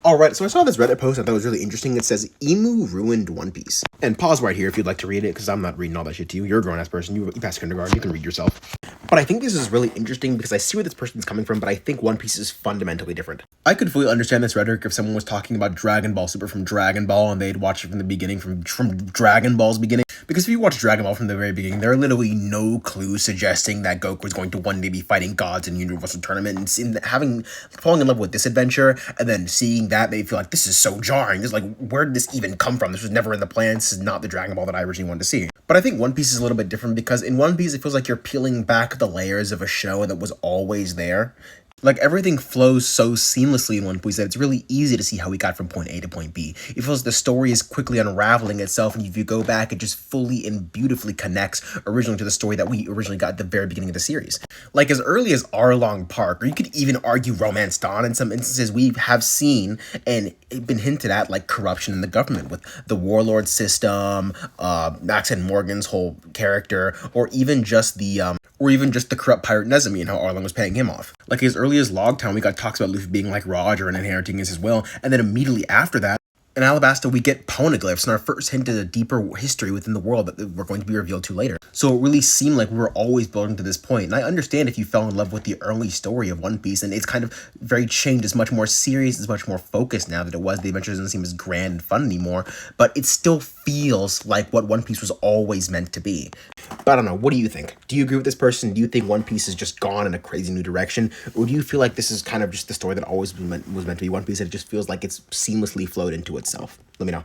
Alright, so I saw this Reddit post I thought it was really interesting. It says, Emu ruined One Piece. And pause right here if you'd like to read it, because I'm not reading all that shit to you. You're a grown-ass person. You passed kindergarten. You can read yourself. But I think this is really interesting because I see where this person's coming from, but I think One Piece is fundamentally different. I could fully understand this rhetoric if someone was talking about Dragon Ball Super from Dragon Ball and they'd watch it from the beginning, from Dragon Ball's beginning. Because if you watch Dragon Ball from the very beginning, there are literally no clues suggesting that Goku was going to one day be fighting gods in Universal Tournament, and falling in love with this adventure, and then seeing that, they feel like, this is so jarring. This is like, where did this even come from? This was never in the plan. This is not the Dragon Ball that I originally wanted to see. But I think One Piece is a little bit different because in One Piece, it feels like you're peeling back the layers of a show that was always there. Like, everything flows so seamlessly in One Piece that it's really easy to see how we got from point A to point B. It feels the story is quickly unraveling itself, and if you go back, it just fully and beautifully connects originally to the story that we originally got at the very beginning of the series. Like, as early as Arlong Park, or you could even argue Romance Dawn, in some instances we have seen and been hinted at, like, corruption in the government with the warlord system, Max and Morgan's whole character, or even just the corrupt pirate Nezumi and how Arlong was paying him off. Like, as early as Logtown, we got talks about Luffy being like Roger and inheriting his will, and then immediately after that, in Alabasta, we get poneglyphs and our first hint at a deeper history within the world that we're going to be revealed to later. So it really seemed like we were always building to this point. And I understand if you fell in love with the early story of One Piece, and it's kind of very changed. It's much more serious, it's much more focused now that it was. The adventure doesn't seem as grand and fun anymore, but it still feels like what One Piece was always meant to be. But I don't know, what do you think? Do you agree with this person? Do you think One Piece has just gone in a crazy new direction? Or do you feel like this is kind of just the story that always was meant to be One Piece, and it just feels like it's seamlessly flowed into itself? Let me know.